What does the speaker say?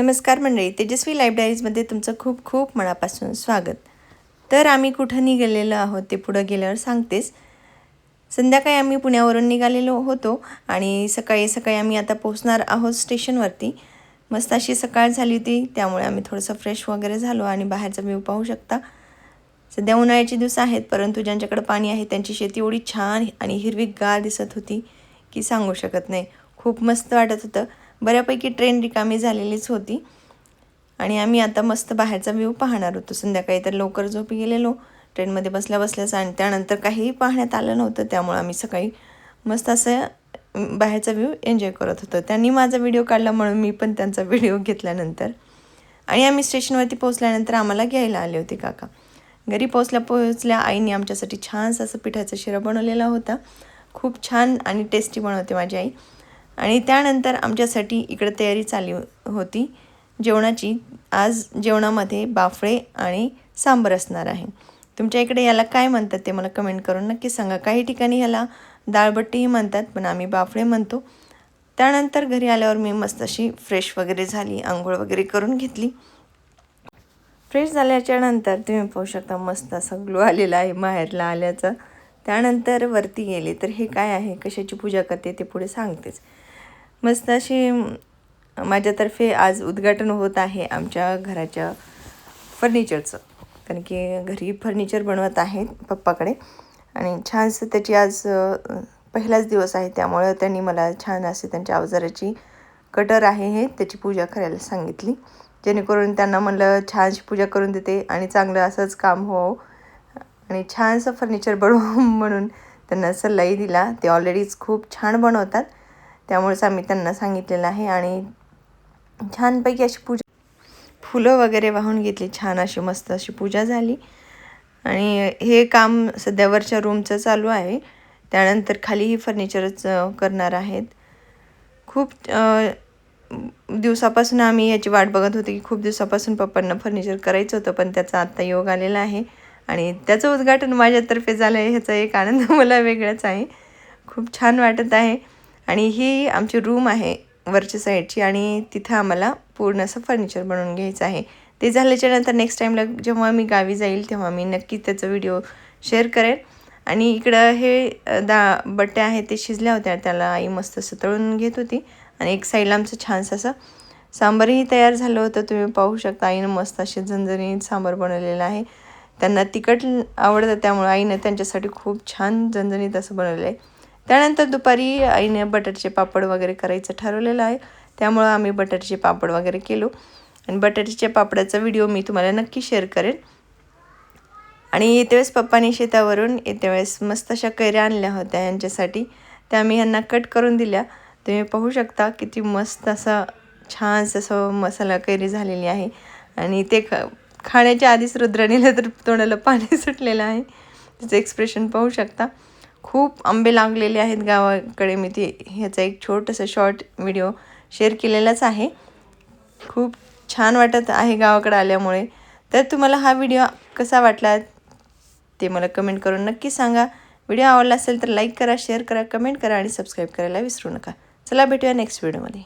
नमस्कार मंडळी, तेजस्वी लाईफ डायरीजमध्ये तुमचं खूप खूप मनापासून स्वागत. तर आम्ही कुठं निघालेलो आहोत ते पुढं गेल्यावर सांगतेच. संध्याकाळी आम्ही पुण्यावरून निघालेलो होतो आणि सकाळी सकाळी आम्ही आता पोहोचणार आहोत स्टेशनवरती. मस्त अशी सकाळ झाली होती, त्यामुळे आम्ही थोडंसं फ्रेश वगैरे झालो आणि बाहेरचा व्ह्यू पाहू शकता. सध्या उन्हाळ्याचे दिवस आहेत, परंतु ज्यांच्याकडे पाणी आहे त्यांची शेती एवढी छान आणि हिरवीगार दिसत होती की सांगू शकत नाही. खूप मस्त वाटत होतं. बऱ्यापैकी ट्रेन रिकामी झालेलीच होती आणि आम्ही आता मस्त बाहेरचा व्ह्यू पाहणार होतो. संध्याकाळी तर लवकर झोपी गेलेलो ट्रेनमध्ये बसल्या बसल्याच आणि त्यानंतर काहीही पाहण्यात आलं नव्हतं, त्यामुळे आम्ही सकाळी मस्त असं बाहेरचा व्ह्यू एन्जॉय करत होतो. त्यांनी माझा व्हिडिओ काढला म्हणून मी पण त्यांचा व्हिडिओ घेतल्यानंतर आणि आम्ही स्टेशनवरती पोहोचल्यानंतर आम्हाला घ्यायला आले होते काका. घरी पोहोचल्या आईने आमच्यासाठी छानसा असं पिठाचा शिरा बनवलेला होता. खूप छान आणि टेस्टी बनवते माझी आई. आणि त्यानंतर आमच्यासाठी इकडे तयारी चालली होती जेवणाची. आज जेवणामध्ये बाफळे आणि सांबर असणार आहे. तुमच्या इकडे याला काय म्हणतात ते मला कमेंट करून नक्की सांगा. काही ठिकाणी ह्याला डाळबट्टीही म्हणतात, पण आम्ही बाफळे म्हणतो. त्यानंतर घरी आल्यावर मी मस्त अशी फ्रेश वगैरे झाली, आंघोळ वगैरे करून घेतली. फ्रेश झाल्याच्या नंतर तुम्ही पाहू शकता मस्त असा ग्लो आलेला आहे माहेरला आल्याचा. त्यानंतर वरती गेले तर हे काय आहे, कशाची पूजा करते ते पुढे सांगतेच. मस्त अशी माझ्यातर्फे आज उद्घाटन होत आहे आमच्या घराच्या फर्निचरचं, कारण की घरी फर्निचर बनवत आहेत पप्पाकडे आणि छानसं त्याची आज पहिलाच दिवस आहे, त्यामुळे त्यांनी मला छान असे त्यांच्या अवजाराची कटर आहे हे त्याची पूजा करायला सांगितली, जेणेकरून त्यांना म्हणलं छानशी पूजा करून देते आणि चांगलं असंच काम हो आणि छानसं फर्निचर बनवू म्हणून त्यांना सल्लाही दिला. ते ऑलरेडीच खूप छान बनवतात, त्यामुळेच आम्ही त्यांना सांगितलेलं आहे. आणि छानपैकी अशी पूजा फुलं वगैरे वाहून घेतली, छान अशी मस्त अशी पूजा झाली. आणि हे काम सध्या वरच्या रूमचं चालू आहे, त्यानंतर खालीही फर्निचरच करणार आहेत. खूप दिवसापासून आम्ही याची वाट बघत होतो की खूप दिवसापासून पप्पांना फर्निचर करायचं होतं, पण त्याचा आत्ता योग आलेला आहे आणि त्याचं उद्घाटन माझ्यातर्फे झालं आहे. ह्याचा एक आनंद मला वेगळाच आहे. खूप छान वाटत आहे. आणि ही आमची रूम आहे वरच्या साईडची आणि तिथं आम्हाला पूर्ण असं फर्निचर बनवून घ्यायचं आहे. ते झाल्याच्यानंतर नेक्स्ट टाईमला जेव्हा मी गावी जाईल तेव्हा मी नक्की त्याचा व्हिडिओ शेअर करेन. आणि इकडं हे बट्ट्या आहेत ते शिजल्या होत्या, त्याला आई मस्त असं तळून घेत होती आणि एक साईडला आमचं छानसं असं सांबारही तयार झालं होतं. तुम्ही पाहू शकता आईनं मस्त असे झणझणीत सांबार बनवलेलं आहे. त्यांना तिखट आवडतं, त्यामुळे आईनं त्यांच्यासाठी खूप छान झणझणीत असं बनवलेलं आहे. त्यानंतर दुपारी आईने बटाट्याचे पापड वगैरे करायचं ठरवलेलं आहे, त्यामुळं आम्ही बटाट्याचे पापड वगैरे केलो आणि बटाट्याच्या पापडाचा व्हिडिओ मी तुम्हाला नक्की शेअर करेन. आणि येत्या वेळेस पप्पांनी शेतावरून येत्या वेळेस मस्त अशा कैऱ्या आणल्या होत्या यांच्यासाठी, त्या मी ह्यांना कट करून दिल्या. तुम्ही पाहू शकता किती मस्त असं छान असं मसाला कैरी झालेली आहे आणि ते खाण्याच्या आधीच रुद्राणीला तर तोंडाला पाणी सुटलेलं आहे. त्याचं एक्सप्रेशन पाहू शकता. खूप आंबे लागलेले आहेत गावाकडे. मी ते ह्याचा एक छोटंसं शॉर्ट व्हिडिओ शेअर केलेलाच आहे. खूप छान वाटत आहे गावाकडे आल्यामुळे. तर तुम्हाला हा व्हिडिओ कसा वाटला ते मला कमेंट करून नक्की सांगा. व्हिडिओ आवडला असेल तर लाईक करा, शेअर करा, कमेंट करा आणि सबस्क्राईब करायला विसरू नका. चला भेटूया नेक्स्ट व्हिडिओमध्ये.